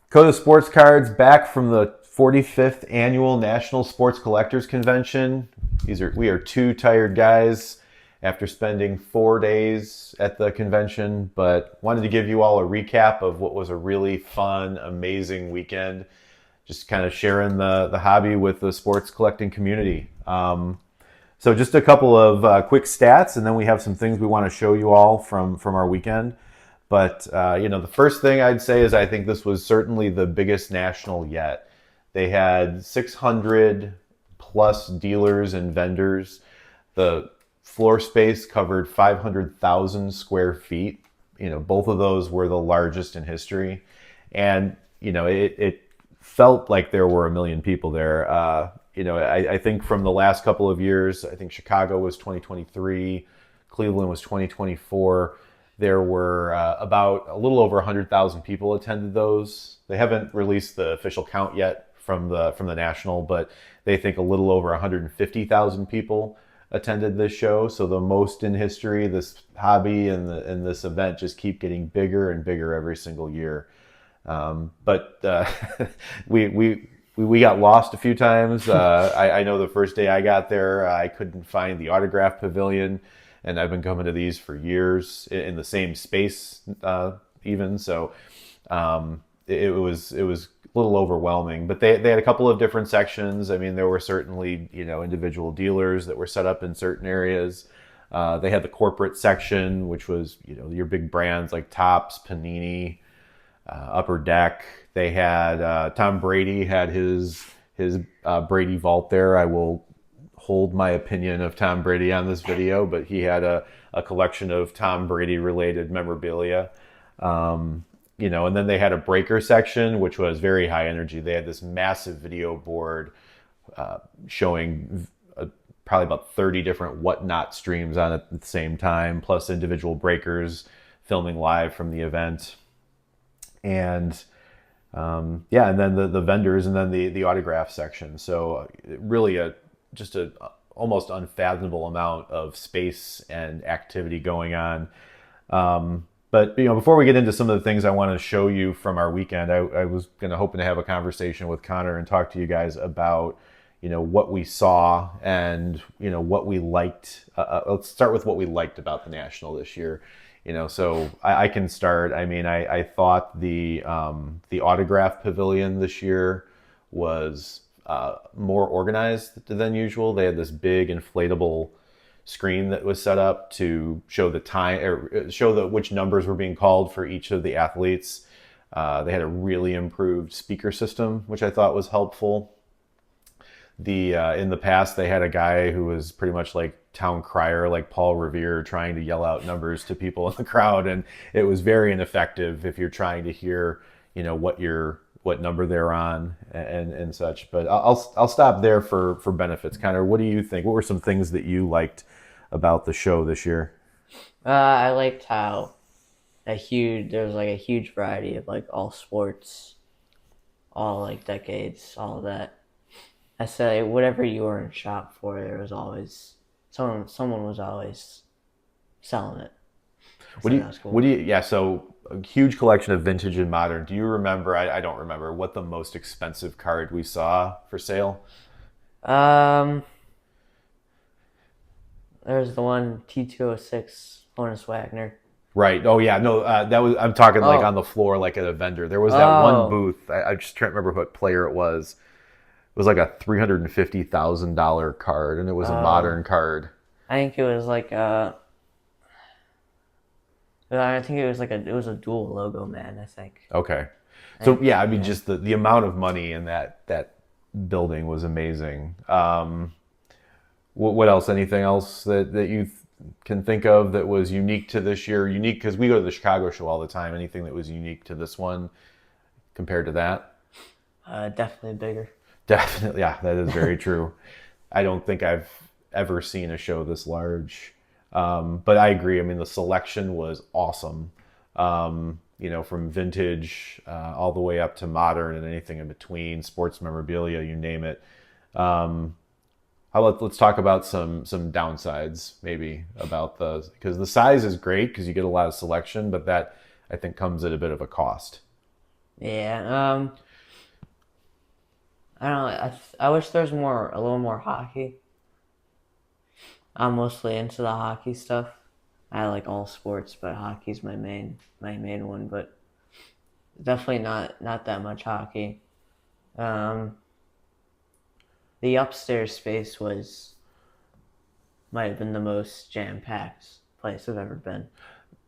Coda Sports Cards back from the 45th annual National Sports Collectors Convention. We are two tired guys after spending 4 days at the convention, but wanted to give you all a recap of what was a really fun, amazing weekend. Just kind of sharing the hobby with the sports collecting community. So just a couple of quick stats, and then we have some things we want to show you all from our weekend. But the first thing I'd say is I think this was certainly the biggest national yet. They had 600 plus dealers and vendors. The floor space covered 500,000 square feet. Both of those were the largest in history, and it felt like there were a million people there. I think from the last couple of years, I think Chicago was 2023, Cleveland was 2024. There were about a little over 100,000 people attended those. They haven't released the official count yet from the national, but they think a little over 150,000 people attended this show. So the most in history. This hobby and this event just keep getting bigger and bigger every single year. But we got lost a few times. I know the first day I got there, I couldn't find the autograph pavilion. And I've been coming to these for years in the same space, even. So it was a little overwhelming. But they had a couple of different sections. I mean, there were certainly individual dealers that were set up in certain areas. They had the corporate section, which was your big brands like Topps, Panini, Upper Deck. They had Tom Brady had his Brady vault there. I will hold my opinion of Tom Brady on this video, but he had a collection of Tom Brady related memorabilia. And then they had a breaker section, which was very high energy. They had this massive video board showing probably about 30 different whatnot streams on it at the same time, plus individual breakers filming live from the event. And and then the vendors, and then the autograph section. So really just a almost unfathomable amount of space and activity going on. But before we get into some of the things I want to show you from our weekend, I was hoping to have a conversation with Connor and talk to you guys about what we saw and what we liked. Let's start with what we liked about the National this year. So I can start. I mean, I thought the autograph pavilion this year was more organized than usual. They had this big inflatable screen that was set up to show the time, or show which numbers were being called for each of the athletes. They had a really improved speaker system, which I thought was helpful. In the past, they had a guy who was pretty much like town crier, like Paul Revere, trying to yell out numbers to people in the crowd, and it was very ineffective if you're trying to hear, what number they're on and such. But I'll stop there for benefits. Connor, what do you think? What were some things that you liked about the show this year? I liked how there was like a huge variety of like all sports, all like decades, all of that. I say whatever you were in shop for, there was always someone was always selling it. That was cool. Yeah, so a huge collection of vintage and modern. Do you remember, I don't remember, what the most expensive card we saw for sale? There's the one T206 Honus Wagner. Right. Oh yeah. No, I'm talking like on Oh, the floor, like at a vendor. There was that one oh, booth. I just can't remember what player it was. It was like a $350,000 card, and it was a oh. modern card. I think it was like I think it was a dual logo man. I think. Okay. I So think yeah, I mean, yeah. just the amount of money in that building was amazing. What else? Anything else that you can think of that was unique to this year? Unique because we go to the Chicago show all the time. Anything that was unique to this one compared to that? Definitely bigger. Definitely, yeah, that is very true. I don't think I've ever seen a show this large. But I agree. I mean, the selection was awesome. From vintage all the way up to modern and anything in between, sports memorabilia, you name it. Um, let's talk about some downsides maybe about because the size is great because you get a lot of selection, but that I think comes at a bit of a cost. Yeah. I don't know. I wish there's a little more hockey. I'm mostly into the hockey stuff. I like all sports, but hockey's my main one. But definitely not that much hockey. Um, the upstairs space was might have been the most jam packed place I've ever been.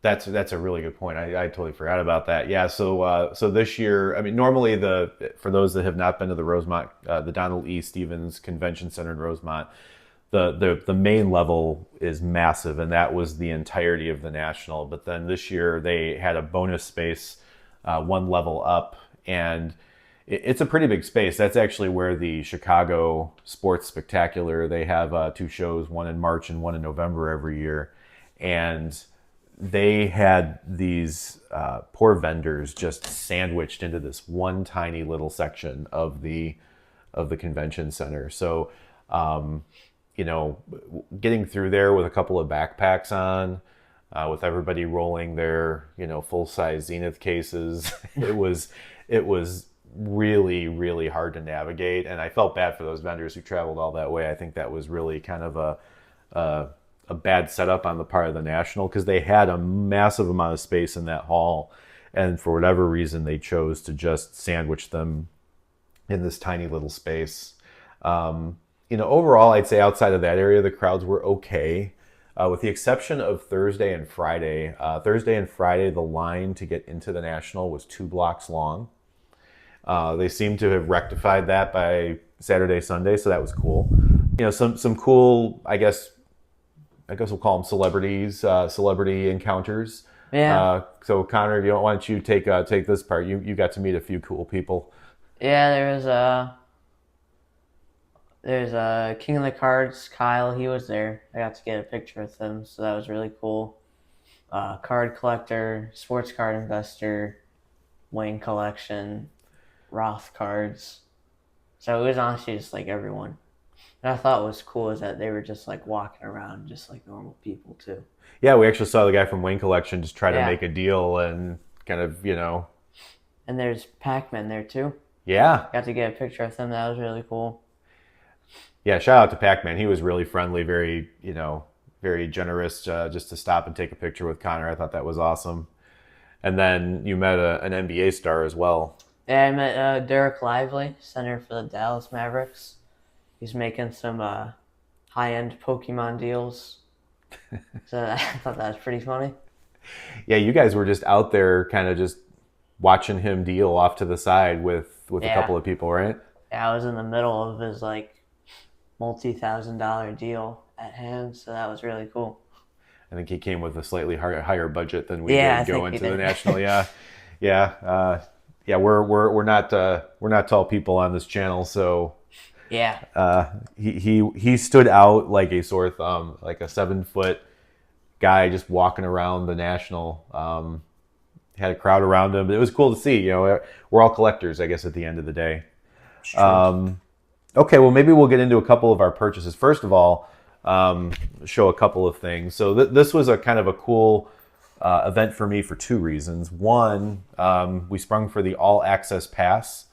That's a really good point. I totally forgot about that. Yeah. So this year, I mean, normally for those that have not been to the Rosemont, the Donald E. Stevens Convention Center in Rosemont, the main level is massive, and that was the entirety of the national. But then this year they had a bonus space, one level up, and it's a pretty big space. That's actually where the Chicago Sports Spectacular. They have two shows, one in March and one in November every year, and they had these poor vendors just sandwiched into this one tiny little section of the convention center. So, you know, getting through there with a couple of backpacks on, with everybody rolling their full size Zenith cases, it was really hard to navigate, and I felt bad for those vendors who traveled all that way. I think that was really kind of a a bad setup on the part of the National because they had a massive amount of space in that hall, and for whatever reason they chose to just sandwich them in this tiny little space. Overall, I'd say outside of that area, the crowds were okay, with the exception of Thursday and Friday. Thursday and Friday, the line to get into the National was 2 blocks long. They seem to have rectified that by Saturday, Sunday, so that was cool. Some cool, I guess we'll call them celebrities, celebrity encounters. Yeah, So Connor, why don't you take this part? You got to meet a few cool people. yeah. There's a King of the Cards, Kyle. He was there. I got to get a picture with him, so that was really cool. Card collector, sports card investor, Wayne collection, Roth cards. So it was honestly just like everyone. And I thought what was cool is that they were just like walking around just like normal people too. Yeah, we actually saw the guy from Wayne Collection just try to Yeah. make a deal and kind of, And there's Pac-Man there too. yeah, Got to get a picture with him. That was really cool. yeah. Shout out to Pac-Man. He was really friendly, very, very generous, just to stop and take a picture with Connor. I thought that was awesome. And then you met an NBA star as well. Yeah, I met Derek Lively, center for the Dallas Mavericks. He's making some high-end Pokemon deals. So I thought that was pretty funny. Yeah, you guys were just out there, kind of just watching him deal off to the side with a Yeah. couple of people, right? Yeah, I was in the middle of his like multi-thousand-dollar deal at hand, so that was really cool. I think he came with a slightly higher budget than we Yeah, I did think going he to the did. national. Yeah, yeah, yeah. We're not tall people on this channel, so Yeah. he stood out like a sore thumb, like a 7 foot guy just walking around the national. Had a crowd around him. It was cool to see. We're all collectors, I guess, at the end of the day. It's true. Okay, well, maybe we'll get into a couple of our purchases. First of all, show a couple of things. So this was a kind of a cool event for me for two reasons. One, we sprung for the all access pass.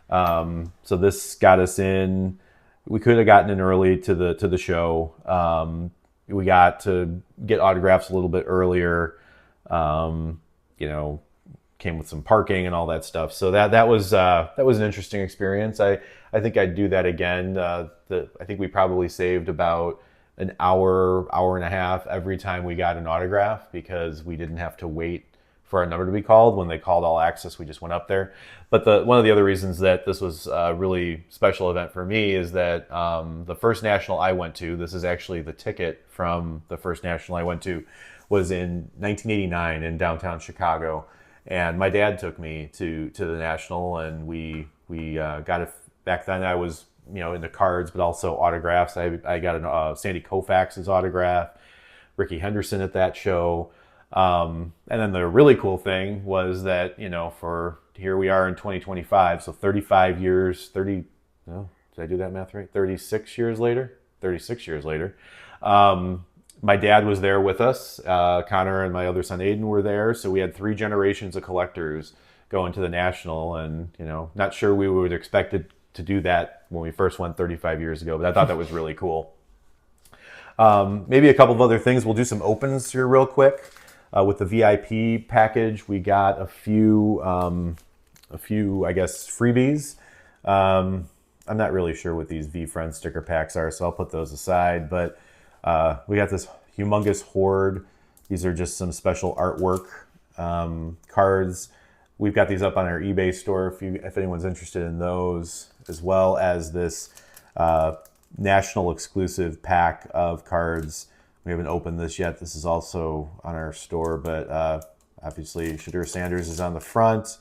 So this got us in. We could have gotten in early to the show. We got to get autographs a little bit earlier. Um, you know, Came with some parking and all that stuff. So that was an interesting experience. I think I'd do that again. I think we probably saved about an hour and a half every time we got an autograph because we didn't have to wait for our number to be called. When they called all access, we just went up there. But one of the other reasons that this was a really special event for me is that the first national I went to, this is actually the ticket from the first national I went to, was in 1989 in downtown Chicago, and my dad took me to the national, and we got it. Back then I was into cards, but also autographs. I got Sandy Koufax's autograph, Ricky Henderson at that show. And then the really cool thing was that, for here we are in 2025, so 35 years, 30, no, did I do that math right? 36 years later? 36 years later. My dad was there with us. Connor and my other son Aiden were there. So we had three generations of collectors going to the National, and not sure we would expect it to do that when we first went 35 years ago, but I thought that was really cool. Maybe a couple of other things. We'll do some opens here real quick. With the VIP package, we got a few, I guess, freebies. I'm not really sure what these V-Friend sticker packs are, so I'll put those aside. But we got this humongous hoard. These are just some special artwork cards. We've got these up on our eBay store if anyone's interested in those, as well as this national exclusive pack of cards. We haven't opened this yet. This is also on our store, but obviously Shadur Sanders is on the front.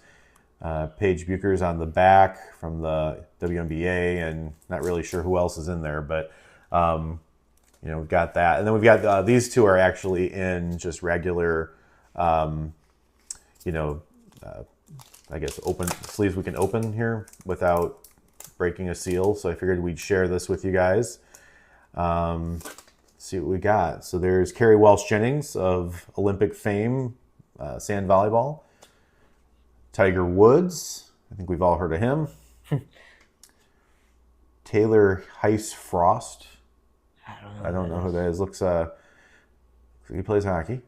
Paige Bucher's on the back from the WNBA, and not really sure who else is in there, but we've got that. And then we've got these two are actually in just regular, I guess, open sleeves we can open here without breaking a seal. So I figured we'd share this with you guys. See what we got. So there's Carrie Walsh Jennings of Olympic fame, sand volleyball. Tiger Woods, I think we've all heard of him. Taylor Heiss Frost. I don't know who that is. Looks like he plays hockey.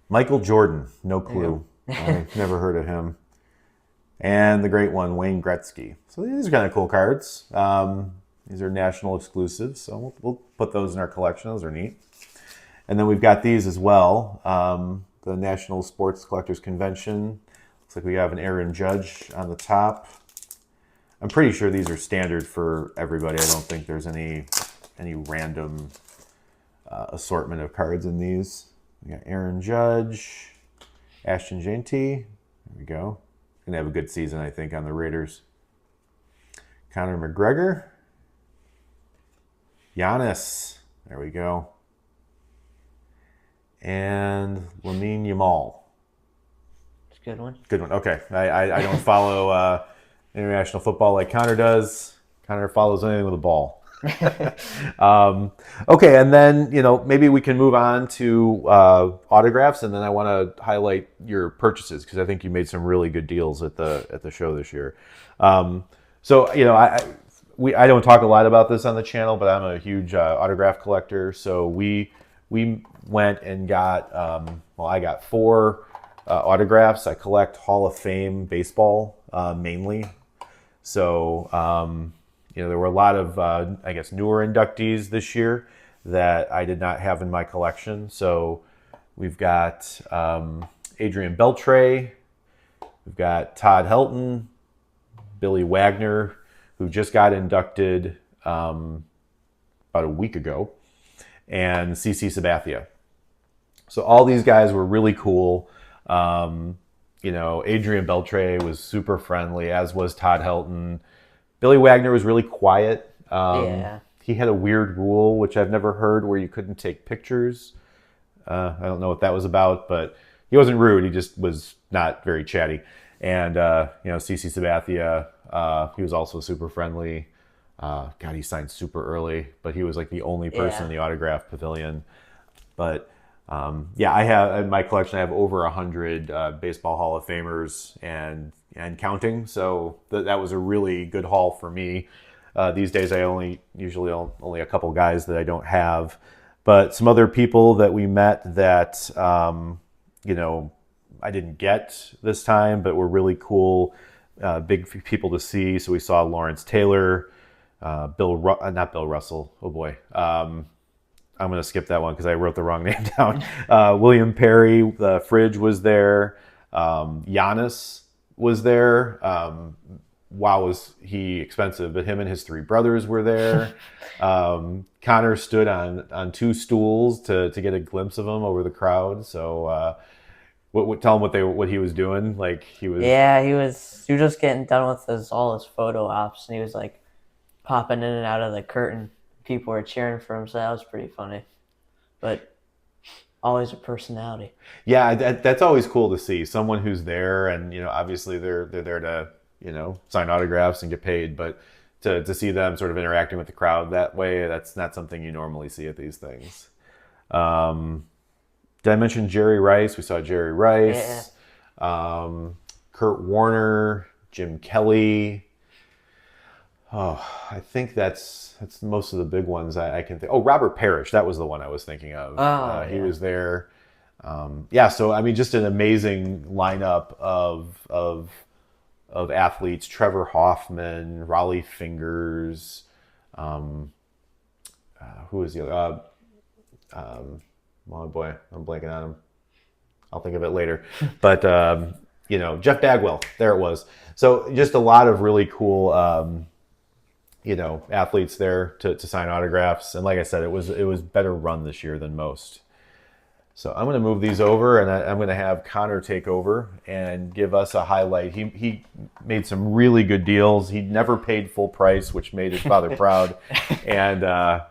Michael Jordan, no clue. I've never heard of him. And the great one, Wayne Gretzky. So these are kind of cool cards. These are national exclusives, so we'll put those in our collection. Those are neat. And then we've got these as well. The National Sports Collectors Convention. Looks like we have an Aaron Judge on the top. I'm pretty sure these are standard for everybody. I don't think there's any random assortment of cards in these. We got Aaron Judge, Ashton Jeanty. There we go. Gonna have a good season, I think, on the Raiders. Conor McGregor. Giannis. There we go. And Lamine Yamal. It's a good one. Good one. Okay. I don't follow international football like Connor does. Connor follows anything with a ball. Okay, and then maybe we can move on to autographs, and then I want to highlight your purchases because I think you made some really good deals at the show this year. So I don't talk a lot about this on the channel, but I'm a huge autograph collector. So we went and got I got 4 autographs. I collect Hall of Fame baseball mainly. So there were a lot of I guess newer inductees this year that I did not have in my collection. So we've got Adrian Beltre, we've got Todd Helton, Billy Wagner, who just got inducted about a week ago, and CC Sabathia. So all these guys were really cool. Adrian Beltre was super friendly, as was Todd Helton. Billy Wagner was really quiet. He had a weird rule, which I've never heard, where you couldn't take pictures. I don't know what that was about, but he wasn't rude. He just was not very chatty. And, CC Sabathia, he was also super friendly. God, he signed super early, but he was like the only person in the autograph pavilion. But I have in my collection, I have over 100 baseball Hall of Famers and counting. So that was a really good haul for me. These days, I usually only a couple guys that I don't have, but some other people that we met that I didn't get this time, but were really cool, big people to see. So we saw Lawrence Taylor, not Bill Russell. Oh boy. I'm going to skip that one because I wrote the wrong name down. William Perry, the Fridge was there. Giannis was there. Wow, was he expensive, but him and his 3 brothers were there. Connor stood on 2 stools to get a glimpse of him over the crowd. So tell him what he was doing. Like he was just getting done with all his photo ops, and he was like popping in and out of the curtain. People were cheering for him, so that was pretty funny. But always a personality. Yeah, that's always cool to see someone who's there, and obviously they're there to sign autographs and get paid, but to see them sort of interacting with the crowd that way, that's not something you normally see at these things. Did I mention Jerry Rice? We saw Jerry Rice. Yeah. Kurt Warner, Jim Kelly. Oh, I think that's most of the big ones I can think. Oh, Robert Parrish, that was the one I was thinking of. Oh He yeah. was there. Yeah, so I mean, just an amazing lineup of athletes: Trevor Hoffman, Raleigh Fingers. Who is the other? Oh boy, I'm blanking on him. I'll think of it later. But Jeff Bagwell, there it was. So just a lot of really cool, athletes there to sign autographs. And like I said, it was better run this year than most. So I'm going to move these over, and I'm going to have Connor take over and give us a highlight. He made some really good deals. He never paid full price, which made his father proud, and I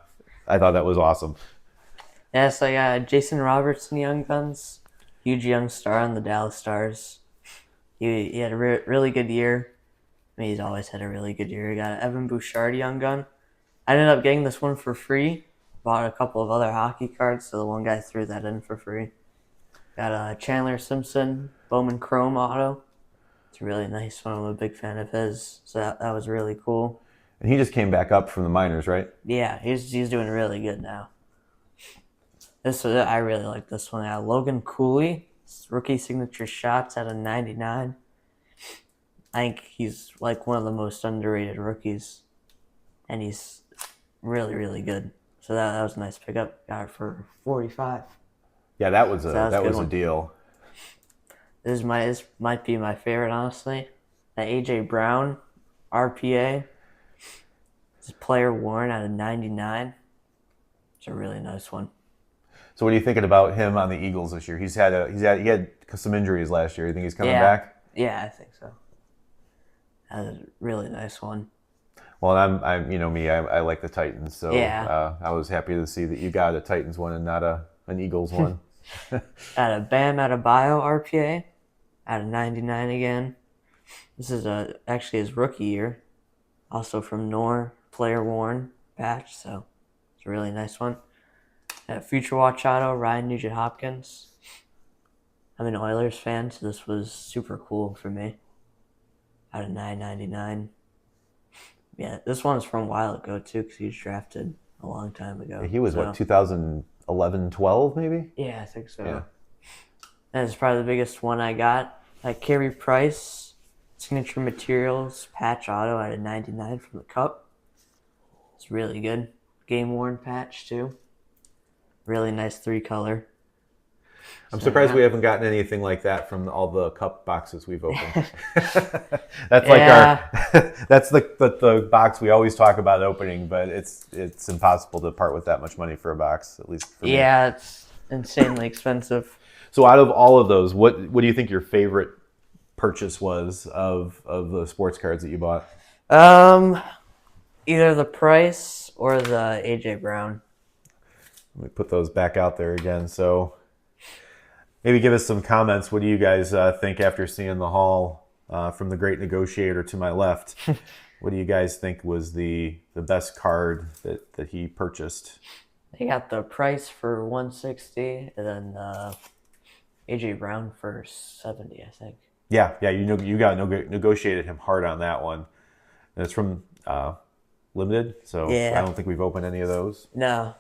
thought that was awesome. Yeah, so I got Jason Robertson, Young Guns, huge young star on the Dallas Stars. He had a really good year. I mean, he's always had a really good year. He got Evan Bouchard, Young Gun. I ended up getting this one for free. Bought a couple of other hockey cards, so the one guy threw that in for free. Got a Chandler Simpson Bowman Chrome auto. It's a really nice one. I'm a big fan of his, so that was really cool. And he just came back up from the minors, right? Yeah, he's doing really good now. I really like this one. Logan Cooley, rookie signature shots at a 99. I think he's like one of the most underrated rookies, and he's really, really good. So that was a nice pickup. Got it for 45. Yeah, that was a a deal. This might be my favorite, honestly. The AJ Brown RPA. This player worn at a 99. It's a really nice one. So what are you thinking about him on the Eagles this year? He had some injuries last year. You think he's coming back? Yeah, I think so. That was a really nice one. Well, I'm me. I like the Titans, so Yeah. I was happy to see that you got a Titans one and not an Eagles one. Got a Bam Adebayo RPA at a 99 again. This is actually his rookie year. Also from Nor, player worn patch, so it's a really nice one. Future Watch auto, Ryan Nugent Hopkins. I'm an Oilers fan, so this was super cool for me. Out of 9.99. Yeah, this one's from a while ago too, because he was drafted a long time ago. He was 2011, 12 maybe? Yeah, I think so. Yeah. And it's probably the biggest one I got. Carey Price, signature materials, patch auto at a 99 from the Cup. It's really good. Game worn patch too. Really nice 3-color. I'm surprised we haven't gotten anything like that from all the Cup boxes we've opened. That's that's the box we always talk about opening, but it's impossible to part with that much money for a box, at least for me. Yeah, it's insanely expensive. So out of all of those, what do you think your favorite purchase was of the sports cards that you bought? Either the Price or the AJ Brown. Let me put those back out there again. So maybe give us some comments. What do you guys think after seeing the haul from the great negotiator to my left? What do you guys think was the best card that he purchased? They got the Price for 160 and then AJ Brown for 70, I think. Yeah, you got negotiated him hard on that one. And it's from Limited, so yeah. I don't think we've opened any of those. No.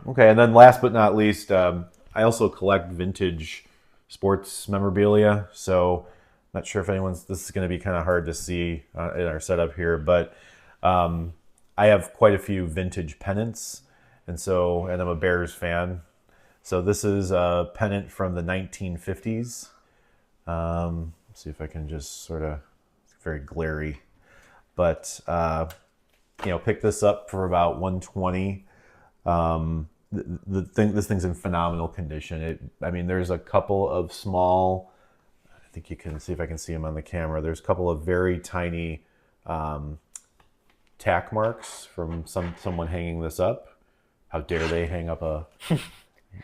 Okay, and then last but not least, I also collect vintage sports memorabilia. So I'm not sure if this is going to be kind of hard to see in our setup here, but I have quite a few vintage pennants, and I'm a Bears fan. So this is a pennant from the 1950s. Let's see if I can just it's very glary, but pick this up for about $120. This thing's in phenomenal condition. There's a couple of small, I think you can see if I can see them on the camera. There's a couple of very tiny tack marks from someone hanging this up. How dare they hang up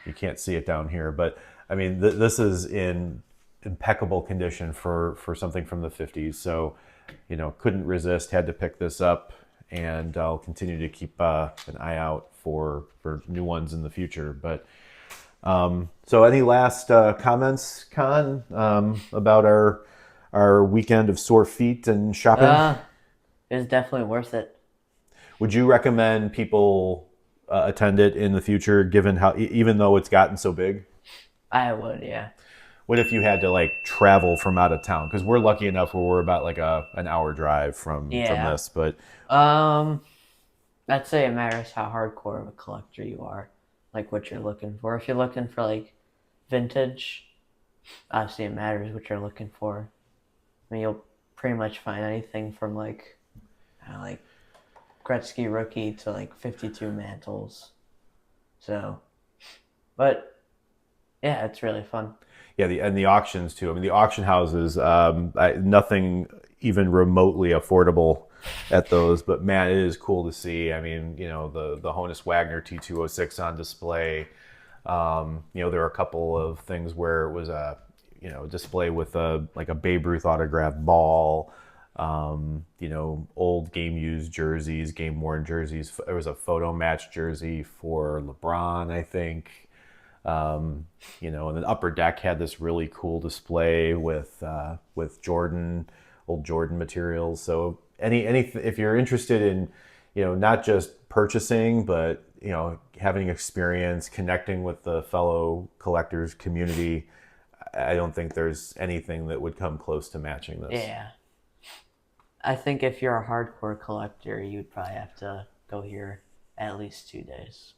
you can't see it down here, but this is in impeccable condition for something from the 50s. So, couldn't resist, had to pick this up, and I'll continue to keep an eye out for new ones in the future. But So any last comments, Con, about our weekend of sore feet and shopping? Uh, it's definitely worth it. Would you recommend people attend it in the future, given how even though it's gotten so big? I would, yeah. What if you had to like travel from out of town? Because we're lucky enough where we're about like an hour drive from Yeah. this, but Um, I'd say it matters how hardcore of a collector you are, like what you're looking for. If you're looking for like vintage, obviously it matters what you're looking for. I mean, you'll pretty much find anything from like Gretzky rookie to like 52 mantles. So, but yeah, it's really fun. yeah, and the auctions too. I mean, the auction houses, nothing even remotely affordable at those, but man, it is cool to see. I mean, the Honus Wagner T206 on display. There are a couple of things where it was a display with a Babe Ruth autographed ball. Old game used jerseys, game worn jerseys. There was a photo match jersey for LeBron, I think. And then Upper Deck had this really cool display with old Jordan materials. So any if you're interested in, not just purchasing, but having experience, connecting with the fellow collectors community, I don't think there's anything that would come close to matching this. Yeah. I think if you're a hardcore collector, you'd probably have to go here at least 2 days.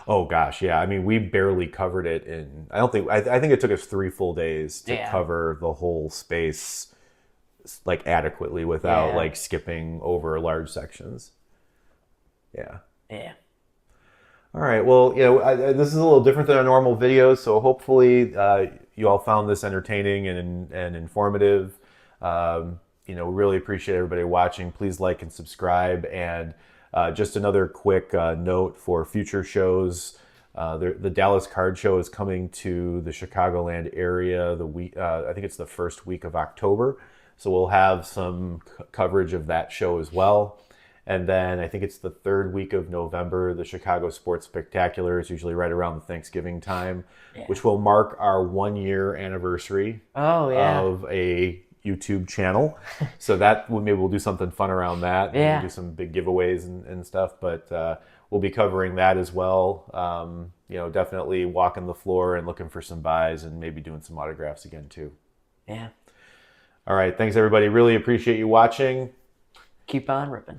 Oh gosh, yeah. I mean, we barely covered it in. I don't think. I think it took us 3 full days to Yeah. cover the whole space like adequately without Yeah. like skipping over large sections. Yeah. Yeah. All right. Well, this is a little different than our normal videos, so hopefully you all found this entertaining and informative. Really appreciate everybody watching. Please like and subscribe. And just another quick note for future shows. The Dallas Card Show is coming to the Chicagoland area the week. I think it's the first week of October, so we'll have some coverage of that show as well. And then I think it's the third week of November. The Chicago Sports Spectacular is usually right around the Thanksgiving time, Yeah. which will mark our 1 year anniversary Oh, yeah. of a YouTube channel. So that maybe we'll do something fun around that. Maybe Yeah. do some big giveaways and stuff. But we'll be covering that as well. Definitely walking the floor and looking for some buys and maybe doing some autographs again too. Yeah. All right. Thanks everybody. Really appreciate you watching. Keep on ripping.